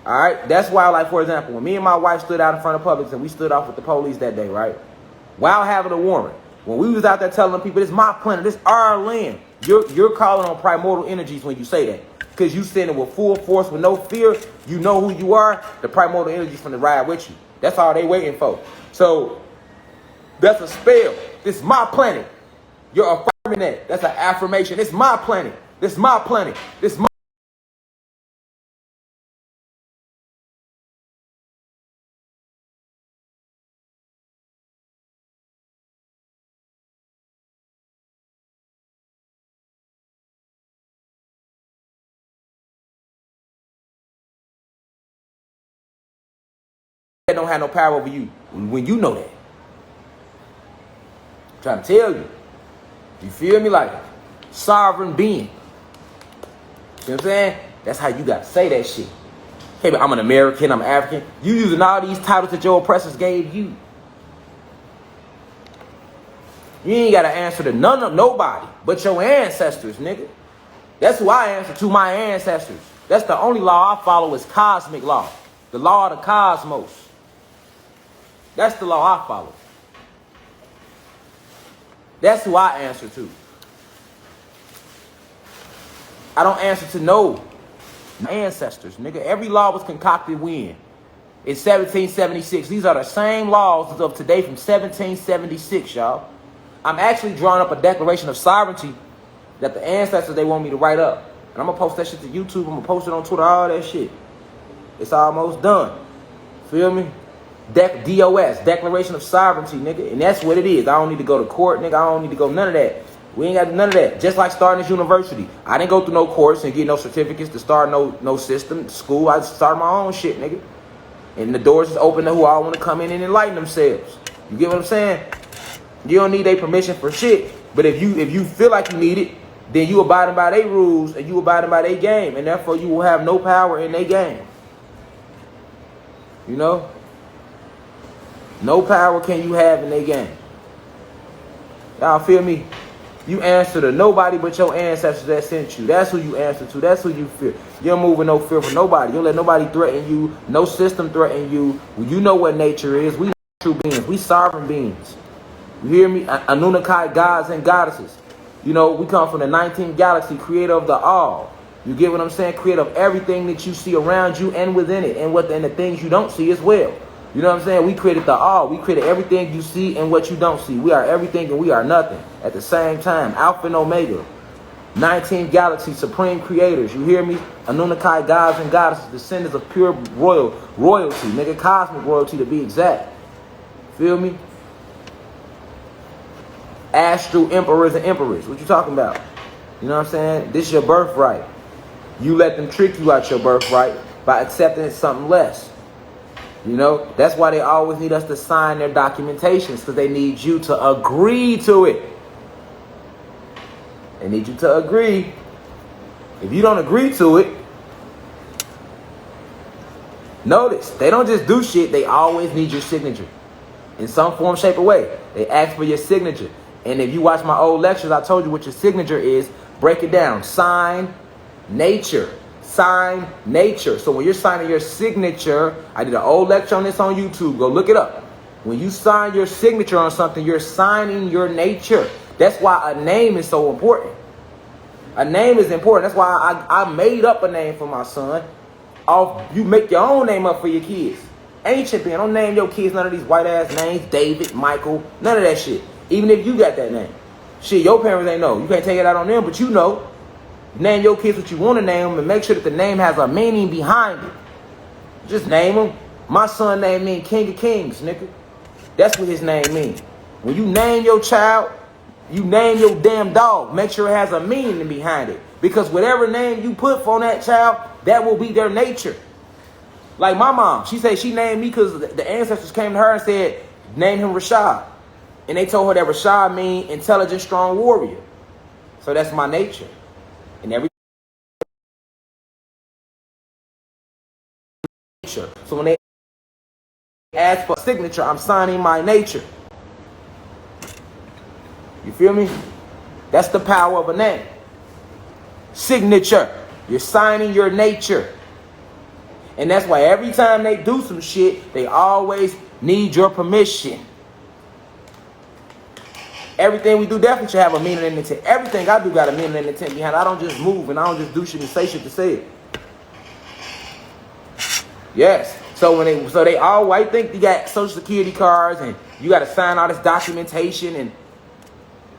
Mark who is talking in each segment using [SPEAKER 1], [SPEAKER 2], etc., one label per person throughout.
[SPEAKER 1] All right? That's why, like, for example, when me and my wife stood out in front of Publix and we stood off with the police that day, right? While having a warrant, when we was out there telling people, this is my planet, this is our land, you're calling on primordial energies when you say that. Because you saying it with full force, with no fear. You know who you are. The primordial energies from the ride with you. That's all they waiting for. So that's a spell. This is my planet. You're affirming that. That's an affirmation. It's my planet. This is my planet. This is my that don't have no power over you when you know that. I'm trying to tell you. You feel me? Like sovereign being. You know what I'm saying? That's how you gotta say that shit. Hey, but I'm an American, I'm African. You using all these titles that your oppressors gave you. You ain't gotta answer to nobody but your ancestors, nigga. That's who I answer to, my ancestors. That's the only law I follow is cosmic law. The law of the cosmos. That's the law I follow. That's who I answer to. I don't answer to no ancestors, nigga. Every law was concocted when? In 1776. These are the same laws of today from 1776, y'all. I'm actually drawing up a declaration of sovereignty that the ancestors, they want me to write up. And I'm going to post that shit to YouTube. I'm going to post it on Twitter, all that shit. It's almost done. Feel me? DOS, Declaration of Sovereignty, nigga. And that's what it is. I don't need to go to court, nigga. I don't need to go none of that. We ain't got to do none of that. Just like starting this university. I didn't go through no course and get no certificates to start no system, school. I started my own shit, nigga. And the doors is open to who all want to come in and enlighten themselves. You get what I'm saying? You don't need their permission for shit. But if you feel like you need it, then you abiding by their rules and you abiding by their game. And therefore you will have no power in their game. You know? No power can you have in their game. Y'all feel me? You answer to nobody but your ancestors that sent you. That's who you answer to. That's who you fear. You don't move with no fear for nobody. You don't let nobody threaten you. No system threaten you. You know what nature is. We true beings. We sovereign beings. You hear me? Anunnaki gods and goddesses. You know, we come from the 19th galaxy, creator of the all. You get what I'm saying? Creator of everything that you see around you and within it. And the things you don't see as well. You know what I'm saying? We created the all. We created everything you see and what you don't see. We are everything and we are nothing at the same time. Alpha and Omega. 19 galaxies, supreme creators. You hear me? Anunnaki gods and goddesses, descendants of pure royalty. Nigga, cosmic royalty to be exact. Feel me? Astral emperors and emperors. What you talking about? You know what I'm saying? This is your birthright. You let them trick you out your birthright by accepting something less. You know, that's why they always need us to sign their documentations, because they need you to agree to it. They need you to agree. If you don't agree to it, notice, they don't just do shit, they always need your signature. In some form, shape, or way. They ask for your signature. And if you watch my old lectures, I told you what your signature is. Break it down. Sign, nature. Sign, nature. So when you're signing your signature, I did an old lecture on this on YouTube. Go look it up. When you sign your signature on something, you're signing your nature. That's why a name is so important. A name is important. That's why I made up a name for my son. You make your own name up for your kids. Ancient being. Don't name your kids none of these white ass names. David, Michael, none of that shit. Even if you got that name. Shit, your parents ain't know. You can't take it out on them, but you know. Name your kids what you want to name them and make sure that the name has a meaning behind it. Just name them. My son name means King of Kings, nigga. That's what his name means. When you name your child, you name your damn dog. Make sure it has a meaning behind it. Because whatever name you put on that child, that will be their nature. Like my mom, she said she named me because the ancestors came to her and said, name him Rashad. And they told her that Rashad means intelligent, strong warrior. So that's my nature. And every nature. So when they ask for a signature, I'm signing my nature. You feel me? That's the power of a name. Signature. You're signing your nature. And that's why every time they do some shit, they always need your permission. Everything we do definitely should have a meaning and intent. Everything I do got a meaning and intent behind it. I don't just move and I don't just do shit and say shit to say it. Yes. So they all white think you got social security cards and you got to sign all this documentation and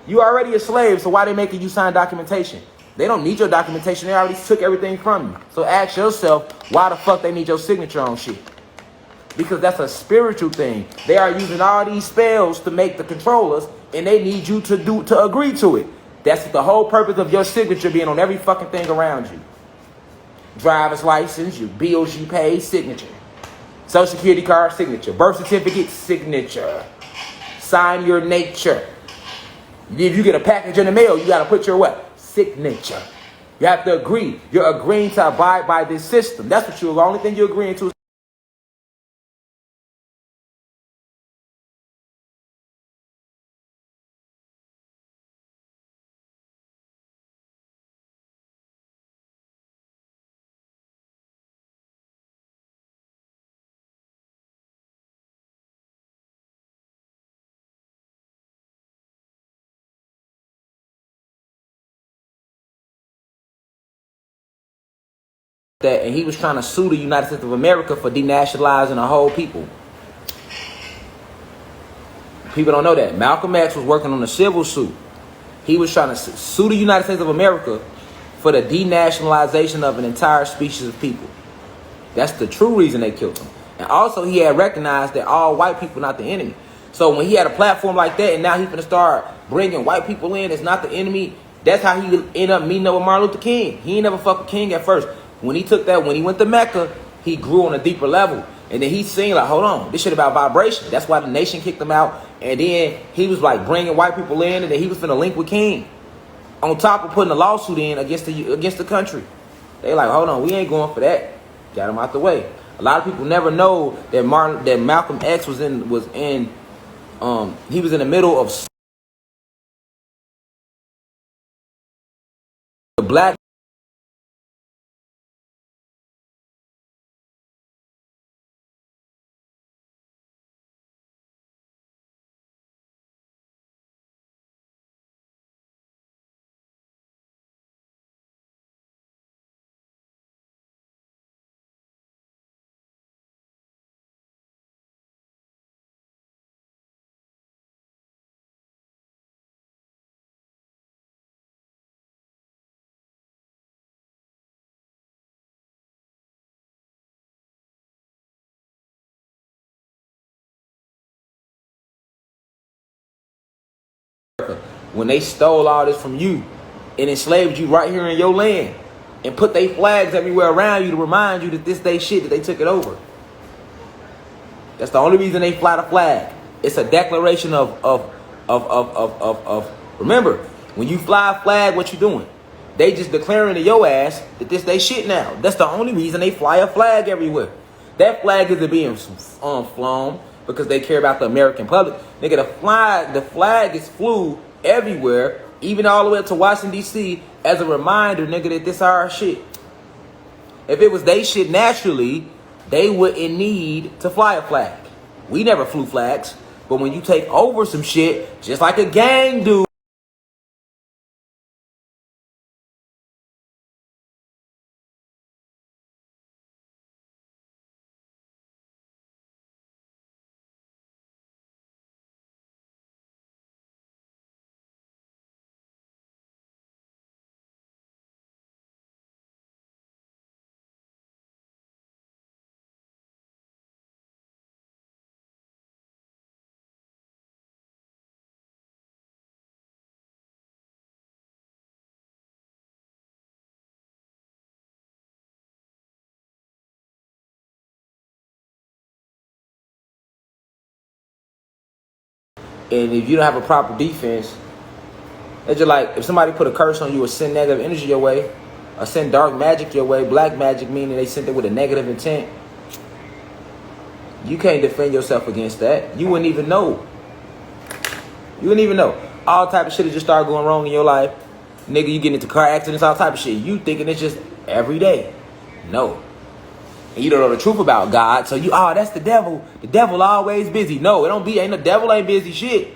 [SPEAKER 1] you already a slave. So why they making you sign documentation? They don't need your documentation. They already took everything from you. So ask yourself why the fuck they need your signature on shit. Because that's a spiritual thing. They are using all these spells to make the controllers, and they need you to agree to it. That's the whole purpose of your signature being on every fucking thing around you. Driver's license, your bills you pay, signature. Social security card, signature. Birth certificate, signature. Sign your nature. If you get a package in the mail, you gotta put your what? Signature. You have to agree. You're agreeing to abide by this system. That's what the only thing you're agreeing to. That, and he was trying to sue the United States of America for denationalizing a whole people. People don't know that. Malcolm X was working on a civil suit. He was trying to sue the United States of America for the denationalization of an entire species of people. That's the true reason they killed him. And also he had recognized that all white people not the enemy. So when he had a platform like that and now he's going to start bringing white people in as not the enemy, that's how he ended up meeting up with Martin Luther King. He ain't never fuck with King at first. When he went to Mecca, he grew on a deeper level. And then he's seen like, hold on, this shit about vibration. That's why the nation kicked him out. And then he was like bringing white people in, and then he was finna link with King. On top of putting a lawsuit in against the country. They like, hold on, we ain't going for that. Got him out the way. A lot of people never know that Malcolm X was in the middle of the black. When they stole all this from you and enslaved you right here in your land and put their flags everywhere around you to remind you that this they shit, that they took it over. That's the only reason they fly the flag. It's a declaration of remember, when you fly a flag, what you doing? They just declaring to your ass that this they shit now. That's the only reason they fly a flag everywhere. That flag isn't being flown because they care about the American public. Nigga, the flag is flew everywhere, even all the way up to Washington, D.C., as a reminder, nigga, that this our shit. If it was they shit naturally, they wouldn't need to fly a flag. We never flew flags. But when you take over some shit, just like a gang do, and if you don't have a proper defense, it's just like if somebody put a curse on you or send negative energy your way, or send dark magic your way, black magic meaning they sent it with a negative intent, you can't defend yourself against that. You wouldn't even know. You wouldn't even know. All type of shit that just started going wrong in your life. Nigga, you get into car accidents, all type of shit. You thinking it's just every day. No. And you don't know the truth about God, so that's the devil. The devil always busy. No, it don't be, ain't the devil ain't busy shit.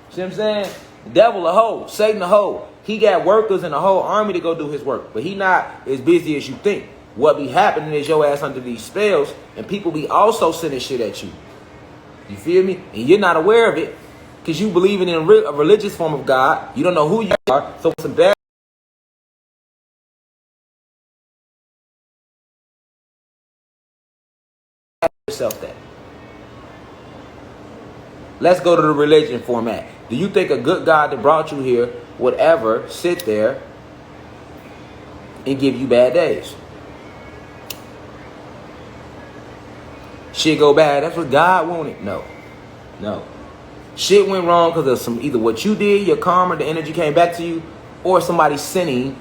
[SPEAKER 1] See what I'm saying? The devil a hoe, Satan a hoe. He got workers and a whole army to go do his work, but he not as busy as you think. What be happening is your ass under these spells, and people be also sending shit at you. You feel me? And you're not aware of it, because you believing in a religious form of God. You don't know who you are, so it's a bad yourself that. Let's go to the religion format. Do you think a good God that brought you here would ever sit there and give you bad days? Shit go bad. That's what God wanted. No. Shit went wrong because of some, either what you did, your karma, the energy came back to you, or somebody sending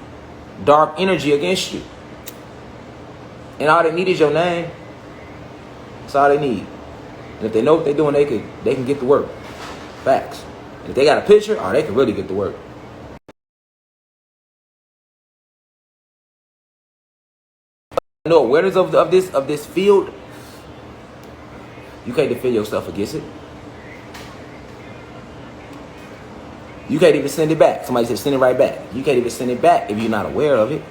[SPEAKER 1] dark energy against you. And all they need is your name. That's all they need. And if they know what they're doing, they can get to work. Facts. And if they got a picture, they can really get to work. No awareness of this field, you can't defend yourself against it. You can't even send it back. Somebody said send it right back. You can't even send it back if you're not aware of it.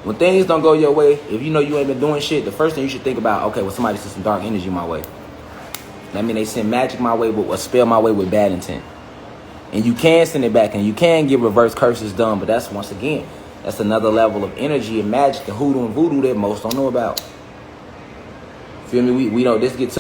[SPEAKER 1] When things don't go your way, if you know you ain't been doing shit, the first thing you should think about, okay, well, somebody sent some dark energy my way. That means they send magic my way, or spell my way with bad intent. And you can send it back, and you can get reverse curses done, but that's, once again, that's another level of energy and magic, the hoodoo and voodoo that most don't know about. Feel me? We know this gets